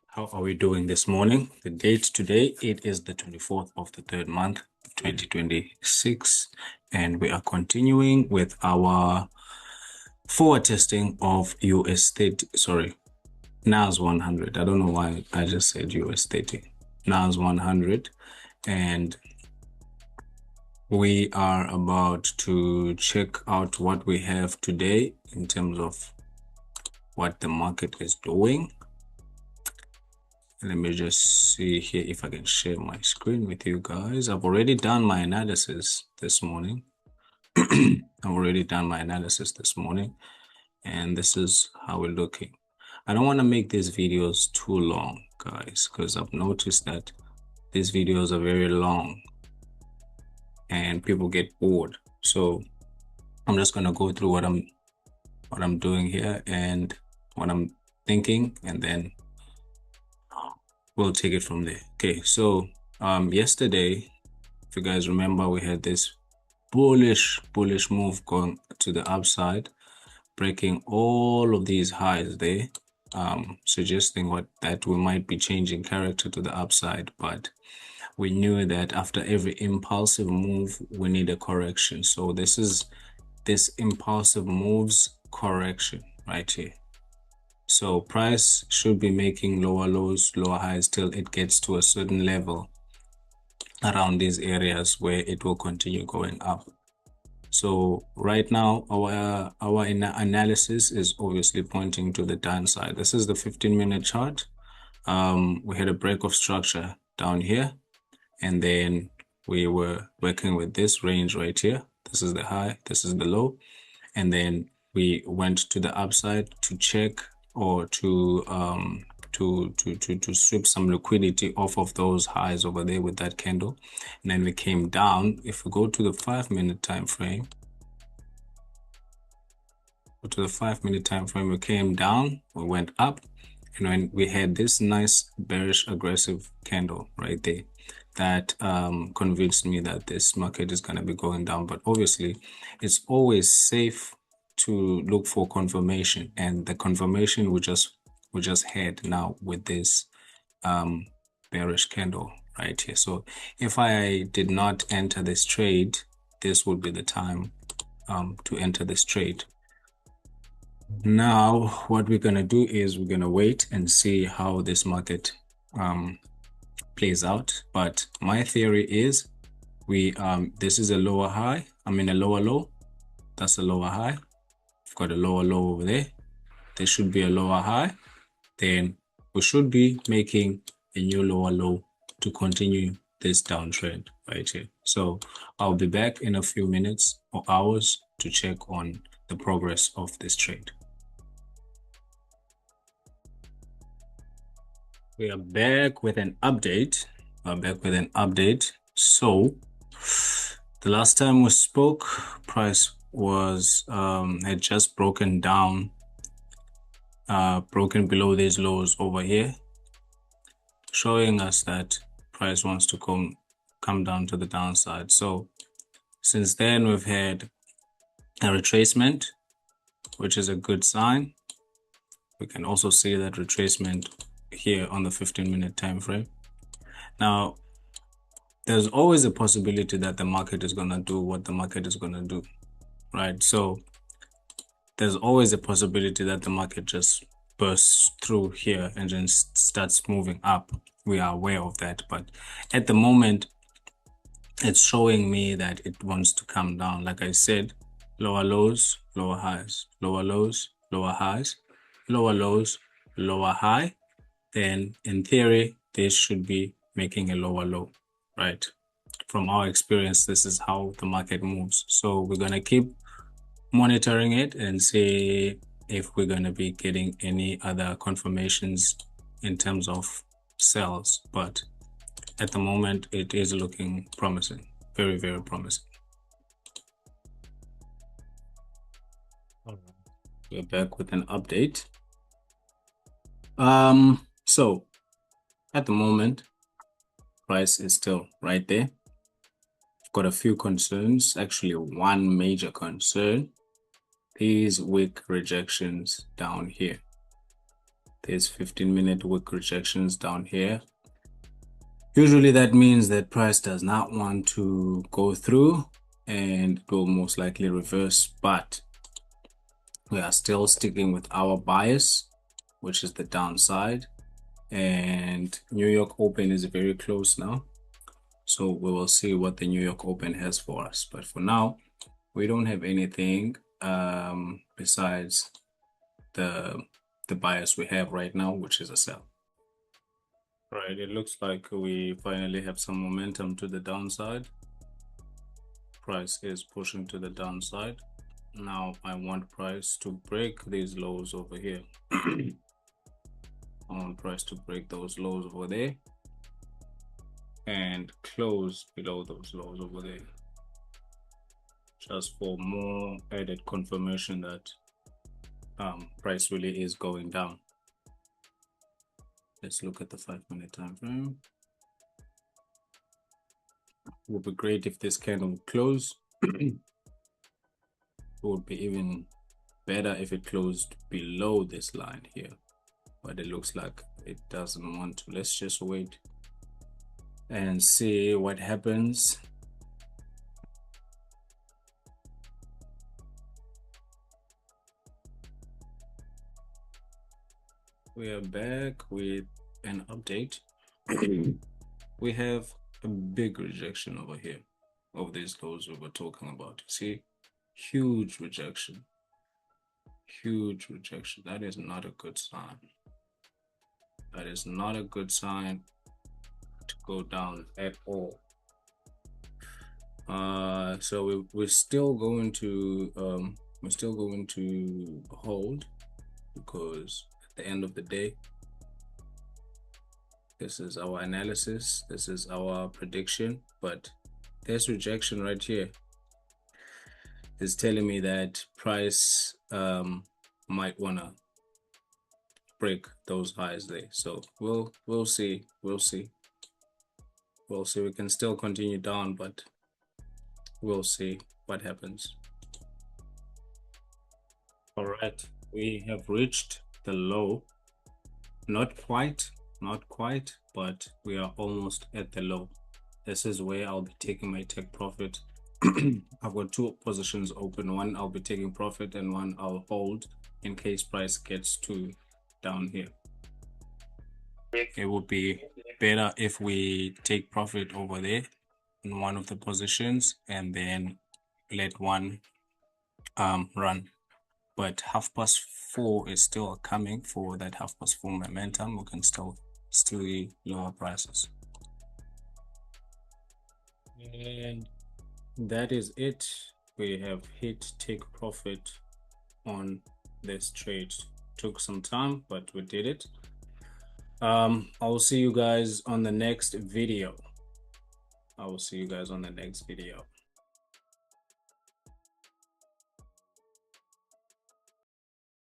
How are we doing this morning? The date today, it is the 24th of the 3rd month, 2026, and we are continuing with our forward testing of NAS100. I don't know why I just said US 30. NAS100, and we are about to check out what we have today in terms of what the market is doing. Let me just see here if I can share my screen with you guys. I've already done my analysis this morning. And this is how we're looking. I don't want to make these videos too long, guys, because I've noticed that these videos are very long and people get bored. So I'm just going to go through what I'm doing here and what I'm thinking, and then we'll take it from there. Okay, so yesterday, if you guys remember, we had this bullish move going to the upside, breaking all of these highs there, suggesting that we might be changing character to the upside. But we knew that after every impulsive move, we need a correction. So this is this impulsive moves correction right here. So price should be making lower lows, lower highs till it gets to a certain level around these areas where it will continue going up. So right now, our analysis is obviously pointing to the downside. This is the 15-minute chart. We had a break of structure down here, and then we were working with this range right here. This is the high, this is the low, and then we went to the upside to check or to sweep some liquidity off of those highs over there with that candle. And then we came down. If we go to the 5-minute time frame, we came down, we went up, and when we had this nice bearish aggressive candle right there, that convinced me that this market is going to be going down. But obviously it's always safe to look for confirmation, and the confirmation we just had now with this bearish candle right here. So if I did not enter this trade, this would be the time to enter this trade. Now what we're going to do is we're going to wait and see how this market plays out. But my theory is this is a lower high, a lower low. That's a lower high. We've got a lower low over there. There should be a lower high. Then we should be making a new lower low to continue this downtrend right here. So I'll be back in a few minutes or hours to check on the progress of this trade. We are back with an update. So the last time we spoke, price was had just broken down, broken below these lows over here, showing us that price wants to come down to the downside. So since then we've had a retracement, which is a good sign. We can also see that retracement here on the 15-minute time frame. Now there's always a possibility that the market is going to do what the market is going to do, right? So there's always a possibility that the market just bursts through here and then starts moving up. We are aware of that, but at the moment it's showing me that it wants to come down. Like I said, lower lows, lower highs, lower lows, lower highs, lower lows, lower high. Then in theory, this should be making a lower low, right? From our experience, this is how the market moves. So we're going to keep monitoring it and see if we're going to be getting any other confirmations in terms of sells. But at the moment, it is looking promising, very, very promising. All right. We're back with an update. So at the moment, price is still right there. I've got a few concerns, actually one major concern, these weak rejections down here. There's 15-minute wick rejections down here. Usually that means that price does not want to go through and it will most likely reverse, but we are still sticking with our bias, which is the downside. And New York Open is very close now. So we will see what the New York Open has for us. But for now, we don't have anything besides the bias we have right now, which is a sell. Right, it looks like we finally have some momentum to the downside. Price is pushing to the downside. Now I want price to break these lows over here. I want price to break those lows over there and close below those lows over there, just for more added confirmation that price really is going down. Let's look at the 5-minute time frame. It would be great if this candle would close. It would be even better if it closed below this line here, but it looks like it doesn't want to. Let's just wait and see what happens. We are back with an update. We have a big rejection over here of these lows we were talking about. See, huge rejection. Huge rejection. That is not a good sign. That is not a good sign to go down at all. So we're still going to hold, because at the end of the day, this is our analysis, this is our prediction, but this rejection right here is telling me that price might wanna break those highs there. So we'll see. We can still continue down, but we'll see what happens. All right, we have reached the low. Not quite, but we are almost at the low. This is where I'll be taking my take profit. I've got two positions open. One I'll be taking profit and one I'll hold in case price gets to down here. It would be better if we take profit over there in one of the positions and then let one run. But 4:30 is still coming for that 4:30 momentum. We can still lower prices. And that is it. We have hit take profit on this trade. Took some time, but we did it. I'll see you guys on the next video.